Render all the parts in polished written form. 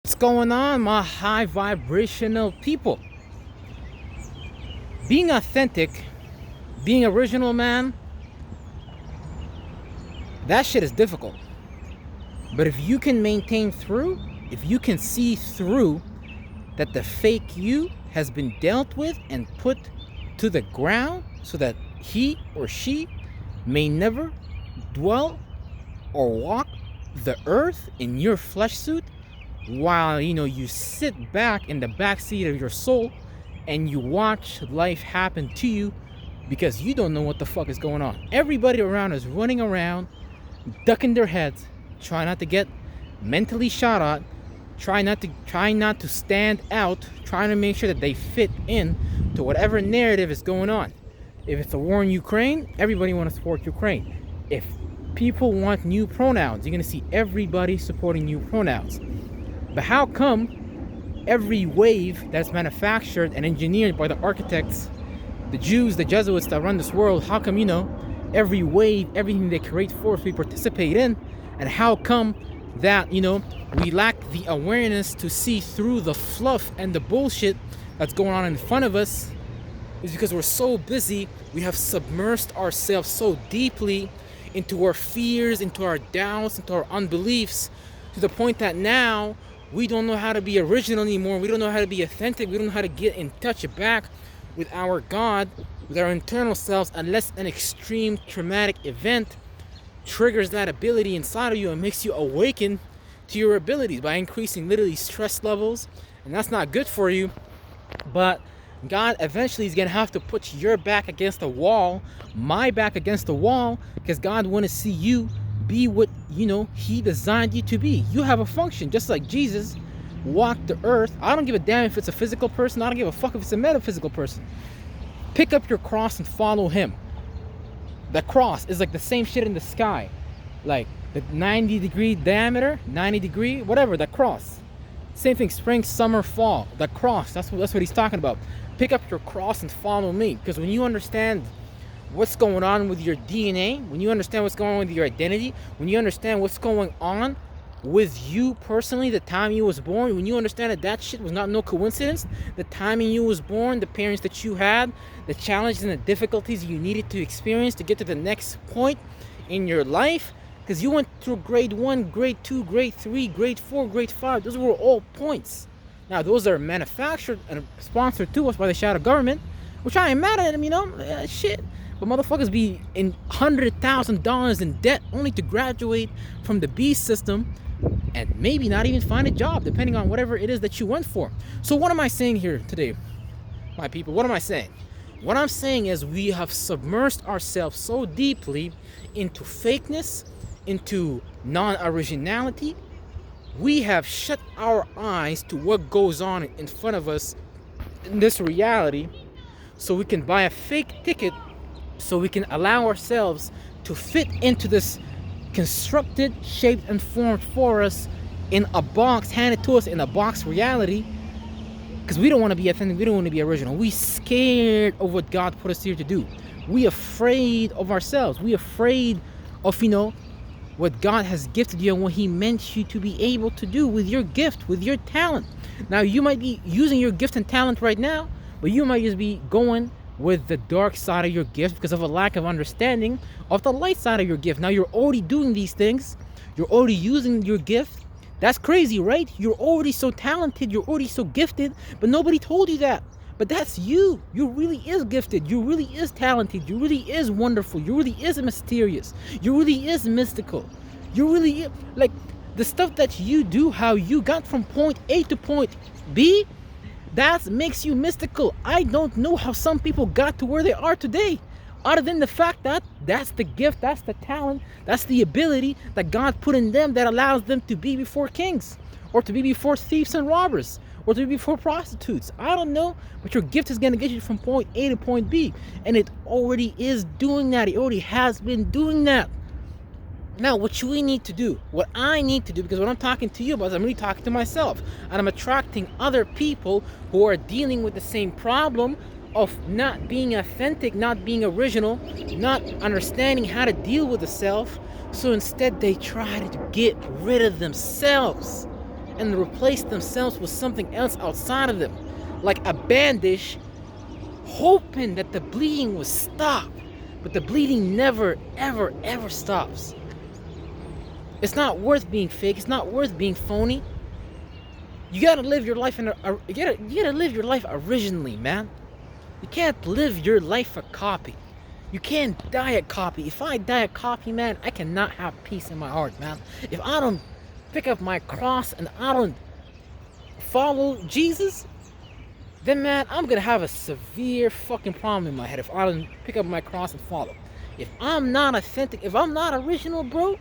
What's going on, my high vibrational people? Being authentic, being original, man, that shit is difficult. But if you can maintain through, if you can see through that the fake you has been dealt with and put to the ground so that he or she may never dwell or walk the earth in your flesh suit, while you sit back in the back seat of your soul and you watch life happen to you because you don't know what the fuck is going on. Everybody around is running around, ducking their heads, trying not to get mentally shot at, trying not to stand out, trying to make sure that they fit in to whatever narrative is going on. If it's a war in Ukraine, everybody wants to support Ukraine. If people want new pronouns, you're gonna see everybody supporting new pronouns. But how come every wave that's manufactured and engineered by the architects, the Jews, the Jesuits that run this world, how come, every wave, everything they create for us, we participate in? And how come that, we lack the awareness to see through the fluff and the bullshit that's going on in front of us? Is because we're so busy, we have submersed ourselves so deeply into our fears, into our doubts, into our unbeliefs, to the point that now we don't know how to be original anymore. We don't know how to be authentic. We don't know how to get in touch back with our God, with our internal selves, unless an extreme traumatic event triggers that ability inside of you and makes you awaken to your abilities by increasing literally stress levels. And that's not good for you. But God eventually is going to have to put your back against the wall, my back against the wall, because God wants to see you be what he designed you to be. You have a function, just like Jesus walked the earth. I don't give a damn if it's a physical person. I don't give a fuck if it's a metaphysical person. Pick up your cross and follow him. The cross is like the same shit in the sky, like the 90-degree diameter, 90-degree, whatever. The cross, same thing. Spring, summer, fall. The cross. That's what he's talking about. Pick up your cross and follow me. Because when you understand what's going on with your DNA, when you understand what's going on with your identity, when you understand what's going on with you personally, the time you was born, when you understand that shit was not no coincidence, the timing you was born, the parents that you had, the challenges and the difficulties you needed to experience to get to the next point in your life, because you went through grade 1, grade 2, grade 3, grade 4, grade 5, those were all points. Now those are manufactured and sponsored to us by the shadow government, which I ain't mad at them, shit. But motherfuckers be in $100,000 in debt only to graduate from the B system and maybe not even find a job, depending on whatever it is that you went for. So what am I saying here today, my people? What am I saying? What I'm saying is we have submersed ourselves so deeply into fakeness, into non-originality. We have shut our eyes to what goes on in front of us in this reality, so we can buy a fake ticket, so we can allow ourselves to fit into this constructed, shaped, and formed for us in a box, handed to us in a box reality, because we don't want to be authentic, we don't want to be original. We scared of what God put us here to do. We afraid of ourselves. We afraid of, what God has gifted you and what he meant you to be able to do with your gift, with your talent. Now, you might be using your gift and talent right now, but you might just be going with the dark side of your gift because of a lack of understanding of the light side of your gift. Now you're already doing these things. You're already using your gift. That's crazy, right? You're already so talented. You're already so gifted, but nobody told you that. But that's you. You really is gifted. You really is talented. You really is wonderful. You really is mysterious. You really is mystical. You really is, like, the stuff that you do, how you got from point A to point B, that makes you mystical. I don't know how some people got to where they are today, other than the fact that that's the gift, that's the talent, that's the ability that God put in them that allows them to be before kings, or to be before thieves and robbers, or to be before prostitutes. I don't know, but your gift is going to get you from point A to point B, and it already is doing that. It already has been doing that. Now, what we need to do, what I need to do, because what I'm talking to you about is I'm really talking to myself, and I'm attracting other people who are dealing with the same problem of not being authentic, not being original, not understanding how to deal with the self. So instead, they try to get rid of themselves. and replace themselves with something else outside of them, like a bandage, hoping that the bleeding will stop. But the bleeding never, ever, ever stops. It's not worth being fake. It's not worth being phony. You gotta live your life you gotta live your life originally, man. You can't live your life a copy. You can't die a copy. If I die a copy, man, I cannot have peace in my heart, man. If I don't pick up my cross and I don't follow Jesus, then, man, I'm gonna have a severe fucking problem in my head if I don't pick up my cross and follow. If I'm not authentic, if I'm not original, bro,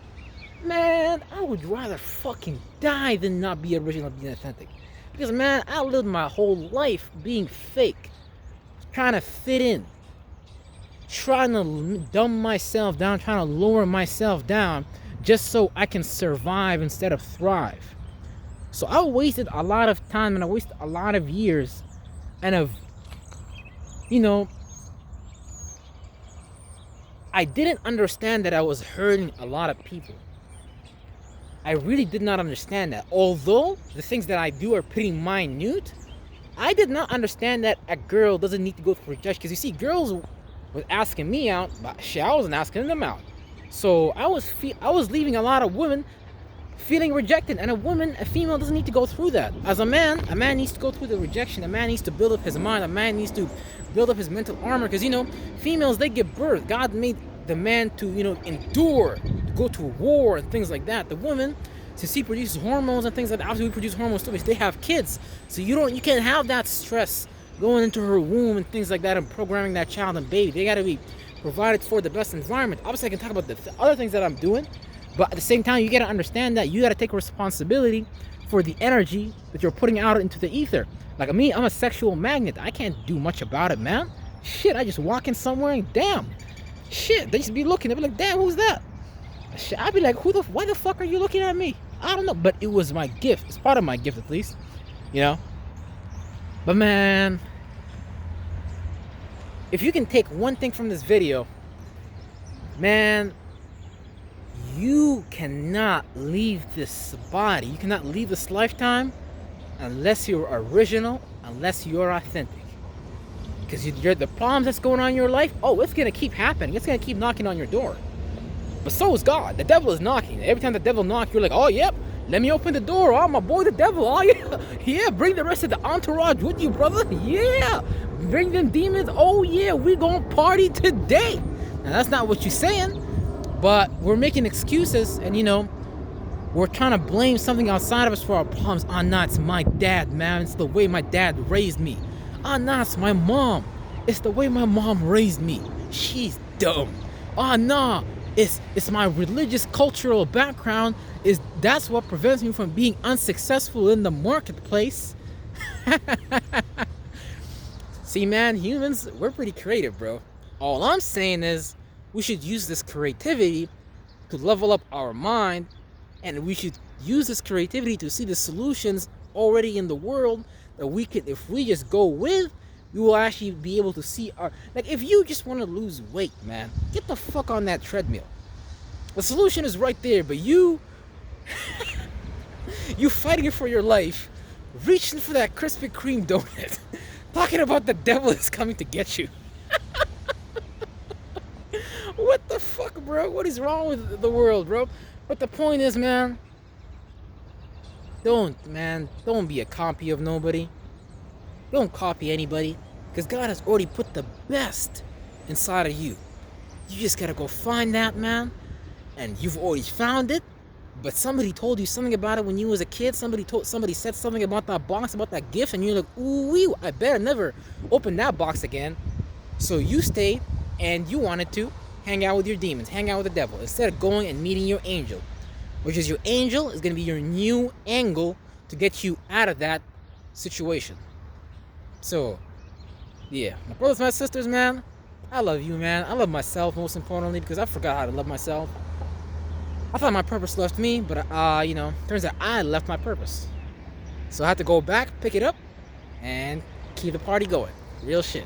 man, I would rather fucking die than not be original, being authentic. Because, man, I lived my whole life being fake, trying to fit in, trying to dumb myself down, trying to lower myself down just so I can survive instead of thrive. So I wasted a lot of time and I wasted a lot of years and I didn't understand that I was hurting a lot of people. I really did not understand that. Although the things that I do are pretty minute, I did not understand that a girl doesn't need to go through rejection. Because you see, girls was asking me out, but shit, I wasn't asking them out. So I was leaving a lot of women feeling rejected, and a female doesn't need to go through that. As a man needs to go through the rejection. A man needs to build up his mind. A man needs to build up his mental armor, because females, they give birth. God made the man to endure, to go to war and things like that. The woman, since she produces hormones and things like that, obviously we produce hormones too, but they have kids, so you can't have that stress going into her womb and things like that and programming that child and baby. They got to be provided for the best environment. Obviously I can talk about the other things that I'm doing, but at the same time you got to understand that you got to take responsibility for the energy that you're putting out into the ether. Like me, I'm a sexual magnet. I can't do much about it, man. Shit, I just walk in somewhere and damn, shit, they just be looking. They be like, damn, who's that? Shit, I'd be like, why the fuck are you looking at me? I don't know, but it was my gift. It's part of my gift, at least, But man, if you can take one thing from this video, man, you cannot leave this body. You cannot leave this lifetime unless you're original, unless you're authentic. Because the problems that's going on in your life, it's going to keep happening. It's going to keep knocking on your door. But so is God. The devil is knocking. Every time the devil knocks, you're like, oh, yep, let me open the door. Oh, my boy, the devil. Oh, yeah. Yeah, bring the rest of the entourage with you, brother. Yeah. Bring them demons. Oh, yeah, we're going to party today. Now, that's not what you're saying. But we're making excuses and, we're trying to blame something outside of us for our problems. Oh, no, it's my dad, man. It's the way my dad raised me. Oh, no, it's my mom. It's the way my mom raised me. She's dumb. Oh, no. It's my religious cultural background. That's what prevents me from being unsuccessful in the marketplace. See, man, humans, we're pretty creative, bro. All I'm saying is we should use this creativity to level up our mind, and we should use this creativity to see the solutions already in the world that if we just go with, we will actually be able to see if you just want to lose weight, man, get the fuck on that treadmill. The solution is right there, but you fighting for your life, reaching for that Krispy Kreme donut, talking about the devil is coming to get you. What the fuck, bro? What is wrong with the world, bro? But the point is, man, don't be a copy of nobody. Don't copy anybody, because God has already put the best inside of you. You just gotta go find that, man, and you've already found it. But somebody told you something about it when you was a kid. Somebody said something about that box, about that gift, and you're like, ooh, I better never open that box again. So you stayed, and you wanted to hang out with your demons, hang out with the devil, instead of going and meeting your angel, which is your angel is gonna be your new angle to get you out of that situation. So, yeah, my brothers, my sisters, man, I love you, man. I love myself, most importantly, because I forgot how to love myself. I thought my purpose left me, but, turns out I left my purpose. So I had to go back, pick it up, and keep the party going. Real shit.